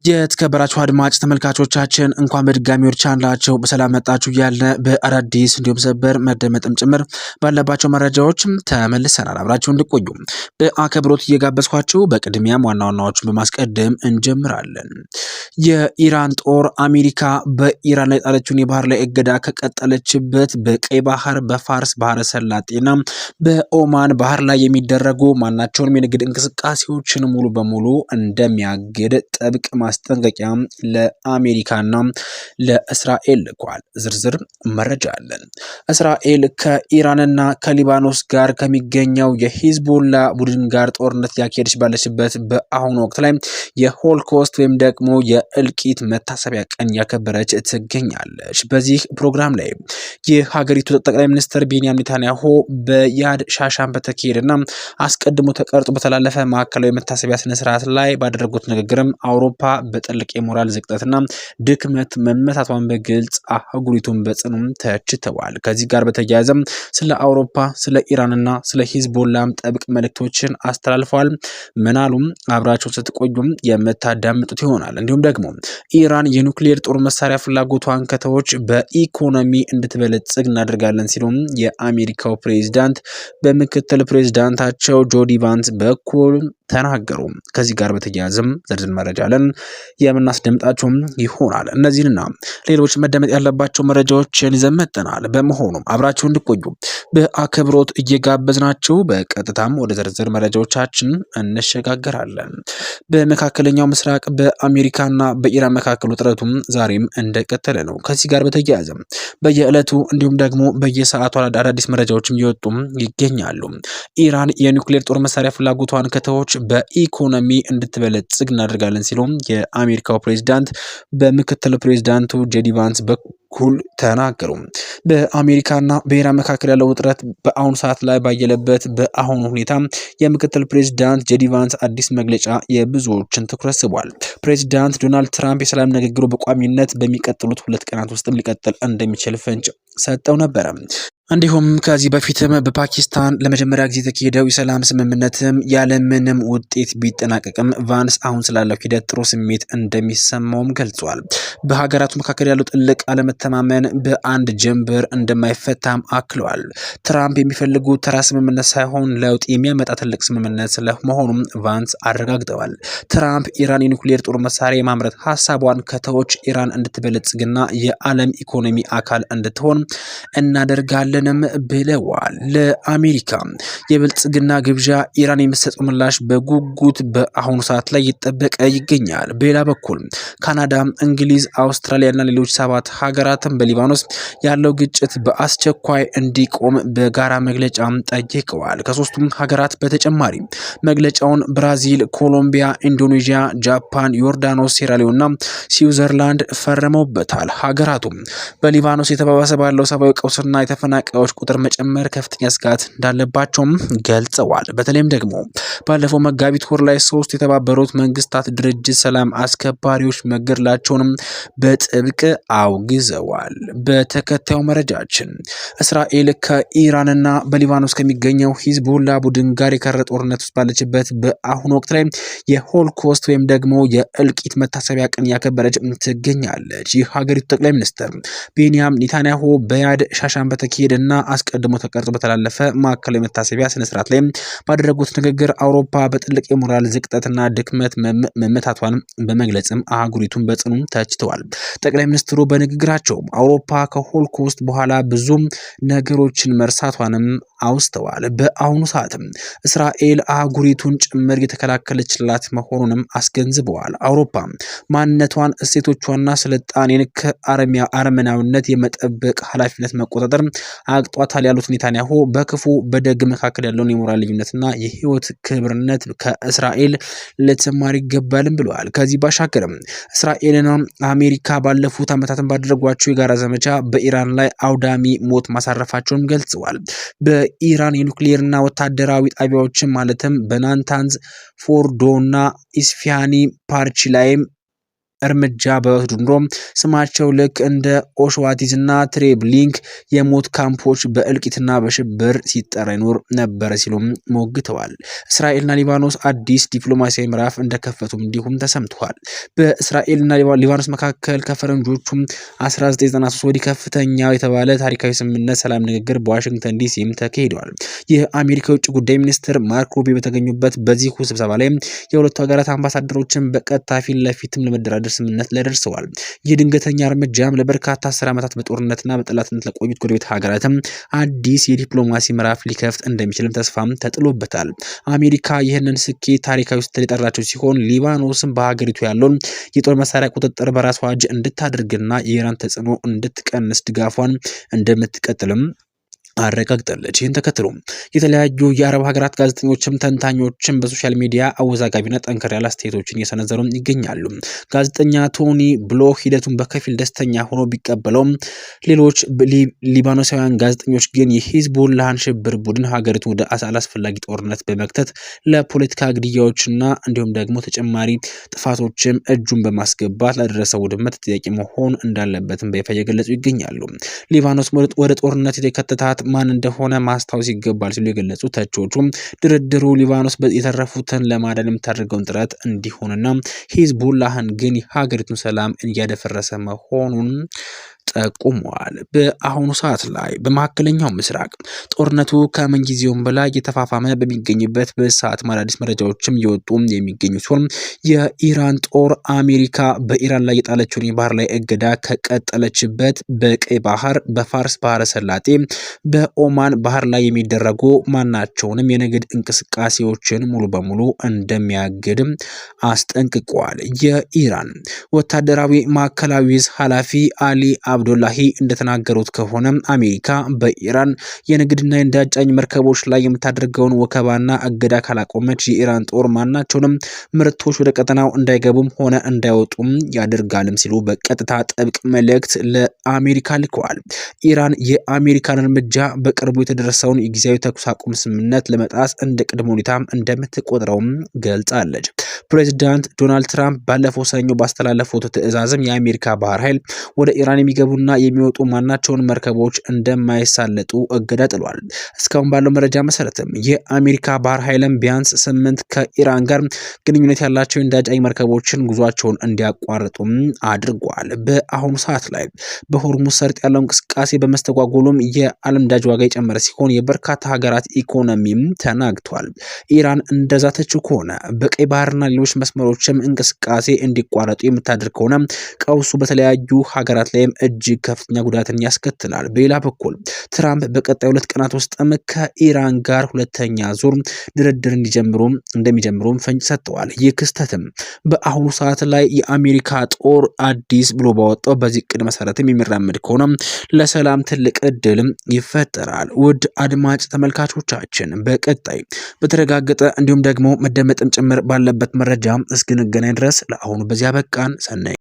የተከበራችሁ አድማጭ ተመልካቾቻችን እንኳን በድጋሚ ወደ ቻናላችን በሰላም መጣችሁ እያልን በአዳዲስ እንዲሁም ሰበር መደመጥም ጭምር ባለባቸው መረጃዎች ተመልሰናል። አብራችሁ እንድትቆዩ በአክብሮት እየጋበዝኳችሁ በቅድሚያም ዋና ዋናዎችን በማስቀደም እንጀምራለን። የኢራን ጦር አሜሪካ በኢራን ላይ ጣለችውን የባህር ላይ እገዳ ከቀጠለችበት በቀይ ባህር፣ በፋርስ ባህረ ሰላጤና በኦማን ባህር ላይ የሚደረጉ ማናቸውንም የንግድ እንቅስቃሴዎችን ሙሉ በሙሉ እንደሚያግድ ጥብቅ ማስጠንቀቂያ ለአሜሪካና ለእስራኤል ልኳል። ዝርዝር መረጃ አለን። እስራኤል ከኢራንና ከሊባኖስ ጋር ከሚገኘው የሂዝቦላ ቡድን ጋር ጦርነት ያካሄደች ባለችበት በአሁኑ ወቅት ላይ የሆሎኮስት ወይም ደግሞ የእልቂት መታሰቢያ ቀን ያከበረች ትገኛለች። በዚህ ፕሮግራም ላይ የሀገሪቱ ጠቅላይ ሚኒስትር ቤንያሚን ኔታንያሁ በያድ ሻሻን በተካሄደና አስቀድሞ ተቀርጾ በተላለፈ ማዕከላዊ መታሰቢያ ስነስርዓት ላይ ባደረጉት ንግግርም አውሮፓ በጥልቅ የሞራል ዝቅጠትና ድክመት መመታቷን በግልጽ አህጉሪቱን በጽኑም ተችተዋል። ከዚህ ጋር በተያያዘም ስለ አውሮፓ፣ ስለ ኢራንና ስለ ሂዝቦላም ጥብቅ መልእክቶችን አስተላልፈዋል። ምናሉም አብራችሁን ስትቆዩም የምታዳምጡት ይሆናል። እንዲሁም ደግሞ ኢራን የኒውክሌር ጦር መሳሪያ ፍላጎቷን ከተወች በኢኮኖሚ እንድትበለጽግ እናደርጋለን ሲሉም የአሜሪካው ፕሬዝዳንት በምክትል ፕሬዝዳንታቸው ጆዲ ቫንስ በኩል ተናገሩ። ከዚህ ጋር በተያያዘም ዝርዝር መረጃ አለን የምናስደምጣችሁም ይሆናል። እነዚህንና ሌሎች መደመጥ ያለባቸው መረጃዎችን ይዘን መጥተናል። በመሆኑም አብራችሁ እንድትቆዩ በአክብሮት እየጋበዝናችሁ በቀጥታም ወደ ዝርዝር መረጃዎቻችን እንሸጋገራለን። በመካከለኛው ምስራቅ በአሜሪካና በኢራን መካከል ውጥረቱም ዛሬም እንደቀጠለ ነው። ከዚህ ጋር በተያያዘ በየዕለቱ እንዲሁም ደግሞ በየሰዓቱ አዳዲስ መረጃዎችም እየወጡም ይገኛሉ። ኢራን የኒውክሌር ጦር መሳሪያ ፍላጎቷን ከተወች በኢኮኖሚ እንድትበለጽግ እናደርጋለን ሲሉም የአሜሪካው ፕሬዝዳንት በምክትል ፕሬዝዳንቱ ጄዲ ቫንስ በኩል ተናገሩ። በአሜሪካና በኢራን መካከል ያለው ውጥረት በአሁኑ ሰዓት ላይ ባየለበት በአሁኑ ሁኔታ የምክትል ፕሬዝዳንት ጄዲ ቫንስ አዲስ መግለጫ የብዙዎችን ትኩረት ስቧል። ፕሬዝዳንት ዶናልድ ትራምፕ የሰላም ንግግሩ በቋሚነት በሚቀጥሉት 2 ቀናት ውስጥም ሊቀጥል እንደሚችል ፍንጭ ሰጠው ነበረ። እንዲሁም ከዚህ በፊትም በፓኪስታን ለመጀመሪያ ጊዜ የተካሄደው የሰላም ስምምነትም ያለምንም ውጤት ቢጠናቀቅም ቫንስ አሁን ስላለው ሂደት ጥሩ ስሜት እንደሚሰማውም ገልጿል። በሀገራቱ መካከል ያለው ጥልቅ አለመተማመን በአንድ ጀንበር እንደማይፈታም አክለዋል። ትራምፕ የሚፈልጉት ተራ ስምምነት ሳይሆን ለውጥ የሚያመጣ ትልቅ ስምምነት ስለመሆኑም ቫንስ አረጋግጠዋል። ትራምፕ ኢራን የኒውክሌር ጦር መሳሪያ የማምረት ሀሳቧን ከተወች ኢራን እንድትበለጽግና የዓለም ኢኮኖሚ አካል እንድትሆን እናደርጋለን ብለዋል። ለአሜሪካ የብልጽግና ግብዣ ኢራን የምትሰጠው ምላሽ በጉጉት በአሁኑ ሰዓት ላይ ይጠበቀ ይገኛል። በሌላ በኩል ካናዳ፣ እንግሊዝ፣ አውስትራሊያ እና ሌሎች 7 ሀገራትም በሊባኖስ ያለው ግጭት በአስቸኳይ እንዲቆም በጋራ መግለጫ ጠይቀዋል። ከ3ቱም ሀገራት በተጨማሪ መግለጫውን ብራዚል፣ ኮሎምቢያ፣ ኢንዶኔዥያ፣ ጃፓን፣ ዮርዳኖስ፣ ሴራሊዮን እና ስዊዘርላንድ ፈርመውበታል። ሀገራቱም በሊባኖስ የተባባሰ ባለው ሰብአዊ ቀውስና የተፈናቀ ዎች ቁጥር መጨመር ከፍተኛ ስጋት እንዳለባቸውም ገልጸዋል። በተለይም ደግሞ ባለፈው መጋቢት ወር ላይ 3 የተባበሩት መንግስታት ድርጅት ሰላም አስከባሪዎች መገደላቸውንም በጥብቅ አውግዘዋል። በተከታዩ መረጃችን እስራኤል ከኢራንና በሊባኖስ ከሚገኘው ሂዝቦላ ቡድን ጋር የከረረ ጦርነት ውስጥ ባለችበት በአሁኑ ወቅት ላይ የሆሎኮስት ወይም ደግሞ የእልቂት መታሰቢያ ቀን ያከበረች ትገኛለች። ይህ ሀገሪቱ ጠቅላይ ሚኒስትር ቤንያሚን ኔታንያሁ በያድ ሻሻን በተካሄደ እና አስቀድሞ ተቀርጾ በተላለፈ ማዕከላዊ መታሰቢያ ስነስርዓት ላይ ባደረጉት ንግግር አውሮፓ በጥልቅ የሞራል ዝቅጠትና ድክመት መመታቷን በመግለጽም አህጉሪቱን በጽኑ ተችተዋል። ጠቅላይ ሚኒስትሩ በንግግራቸው አውሮፓ ከሆሎኮስት በኋላ ብዙ ነገሮችን መርሳቷንም አውስተዋል። በአሁኑ ሰዓትም እስራኤል አህጉሪቱን ጭምር የተከላከለችላት መሆኑንም አስገንዝበዋል። አውሮፓ ማንነቷን፣ እሴቶቿና ስልጣኔን ከአረመናዊነት የመጠበቅ ኃላፊነት መቆጣጠር አቅጧታል ያሉት ኔታንያሁ በክፉ በደግ መካከል ያለውን የሞራል ልዩነትና የህይወት ክብርነት ከእስራኤል ልትማር ይገባልም ብለዋል። ከዚህ ባሻገርም እስራኤልና አሜሪካ ባለፉት ዓመታትን ባደረጓቸው የጋራ ዘመቻ በኢራን ላይ አውዳሚ ሞት ማሳረፋቸውን ገልጸዋል። በኢራን የኒውክሌርና ወታደራዊ ጣቢያዎችን ማለትም በናታንዝ፣ ፎርዶና ኢስፋሃኒ ፓርቺ ላይም እርምጃ በወስዱ ኑሮ ስማቸው ልክ እንደ ኦሽዋቲዝ እና ትሬብሊንክ የሞት ካምፖች በእልቂትና በሽብር ሲጠራ ይኖር ነበር ሲሉም ሞግተዋል። እስራኤልና ሊባኖስ አዲስ ዲፕሎማሲያዊ ምዕራፍ እንደከፈቱም እንዲሁም ተሰምተዋል። በእስራኤልና ሊባኖስ መካከል ከፈረንጆቹም 1993 ወዲህ ከፍተኛው የተባለ ታሪካዊ ስምምነት ሰላም ንግግር በዋሽንግተን ዲሲም ተካሂዷል። የአሜሪካ የውጭ ጉዳይ ሚኒስትር ማርኮ ሩቢዮ በተገኙበት በዚህ ስብሰባ ላይ የሁለቱ ሀገራት አምባሳደሮችን በቀጥታ ፊት ለፊትም ለመደራደር ስምምነት ላይ ደርሰዋል። ይህ ድንገተኛ እርምጃም ለበርካታ 10 ዓመታት በጦርነትና በጠላትነት ለቆዩት ጎረቤት ሀገራትም አዲስ የዲፕሎማሲ ምዕራፍ ሊከፍት እንደሚችልም ተስፋም ተጥሎበታል። አሜሪካ ይህንን ስኬት ታሪካዊ ስትል የጠራችው ሲሆን ሊባኖስም በሀገሪቱ ያለውን የጦር መሳሪያ ቁጥጥር በራሷ እጅ እንድታደርግና የኢራን ተጽዕኖ እንድትቀንስ ድጋፏን እንደምትቀጥልም አረጋግጣለች። ይህን ተከትሎ የተለያዩ የአረብ ሀገራት ጋዜጠኞችም ተንታኞችም በሶሻል ሚዲያ አወዛጋቢና ጠንከር ያለ አስተያየቶችን እየሰነዘሩ ይገኛሉ። ጋዜጠኛ ቶኒ ብሎ ሂደቱን በከፊል ደስተኛ ሆኖ ቢቀበለውም ሌሎች ሊባኖሳውያን ጋዜጠኞች ግን የሂዝቦላህን ሽብር ቡድን ሀገሪቱ ወደ አላስፈላጊ ጦርነት በመክተት ለፖለቲካ ግድያዎችና እንዲሁም ደግሞ ተጨማሪ ጥፋቶችም እጁን በማስገባት ለደረሰው ውድመት ተጠያቂ መሆን እንዳለበትም በይፋ እየገለጹ ይገኛሉ። ሊባኖስ ወደ ጦርነት የተከተታት ማን እንደሆነ ማስታወስ ይገባል ሲሉ የገለጹ ተቾቹም ድርድሩ ሊባኖስ የተረፉትን ለማዳን የምታደርገውን ጥረት እንዲሆንና ሂዝቦላህን ግን የሀገሪቱን ሰላም እያደፈረሰ መሆኑን ጠቁመዋል። በአሁኑ ሰዓት ላይ በመካከለኛው ምስራቅ ጦርነቱ ከምንጊዜውም በላይ የተፋፋመ በሚገኝበት በሰዓት አዳዲስ መረጃዎችም እየወጡ የሚገኙ ሲሆን የኢራን ጦር አሜሪካ በኢራን ላይ የጣለችውን የባህር ላይ እገዳ ከቀጠለችበት በቀይ ባህር፣ በፋርስ ባህረ ሰላጤ፣ በኦማን ባህር ላይ የሚደረጉ ማናቸውንም የንግድ እንቅስቃሴዎችን ሙሉ በሙሉ እንደሚያግድም አስጠንቅቋል። የኢራን ወታደራዊ ማዕከላዊ ኃላፊ አሊ አብዱላሂ እንደተናገሩት ከሆነ አሜሪካ በኢራን የንግድና የነዳጅ ጫኝ መርከቦች ላይ የምታደርገውን ወከባና እገዳ ካላቆመች የኢራን ጦር ማናቸውንም ምርቶች ወደ ቀጠናው እንዳይገቡም ሆነ እንዳይወጡም ያደርጋልም ሲሉ በቀጥታ ጥብቅ መልእክት ለአሜሪካ ልከዋል። ኢራን የአሜሪካን እርምጃ በቅርቡ የተደረሰውን የጊዜያዊ ተኩስ አቁም ስምምነት ለመጣስ እንደ ቅድመ ሁኔታ እንደምትቆጥረውም ገልጻለች። ፕሬዚዳንት ዶናልድ ትራምፕ ባለፈው ሰኞ ባስተላለፉት ትዕዛዝም የአሜሪካ ባህር ኃይል ወደ ኢራን የሚገቡና የሚወጡ ማናቸውን መርከቦች እንደማይሳለጡ እገዳ ጥሏል። እስካሁን ባለው መረጃ መሰረትም የአሜሪካ ባህር ኃይልም ቢያንስ 8 ከኢራን ጋር ግንኙነት ያላቸው የነዳጅ ጫኝ መርከቦችን ጉዟቸውን እንዲያቋርጡም አድርጓል። በአሁኑ ሰዓት ላይ በሆርሙዝ ሰርጥ ያለው እንቅስቃሴ በመስተጓጎሉም የዓለም ነዳጅ ዋጋ የጨመረ ሲሆን የበርካታ ሀገራት ኢኮኖሚም ተናግቷል። ኢራን እንደዛተችው ከሆነ በቀይ ባህርና ሌሎች መስመሮችም እንቅስቃሴ እንዲቋረጡ የምታደርግ ከሆነ ቀውሱ በተለያዩ ሀገራት ላይም እጅግ ከፍተኛ ጉዳትን ያስከትላል። በሌላ በኩል ትራምፕ በቀጣይ 2 ቀናት ውስጥም ከኢራን ጋር ሁለተኛ ዙር ድርድር እንደሚጀምሩም ፍንጭ ሰጥተዋል። ይህ ክስተትም በአሁኑ ሰዓት ላይ የአሜሪካ ጦር አዲስ ብሎ ባወጣው በዚህ እቅድ መሰረትም የሚራመድ ከሆነ ለሰላም ትልቅ እድልም ይፈጠራል። ውድ አድማጭ ተመልካቾቻችን በቀጣይ በተረጋገጠ እንዲሁም ደግሞ መደመጥም ጭምር ባለበት መረጃ እስክንገናኝ ድረስ ለአሁኑ በዚያ በቃን። ሰናይ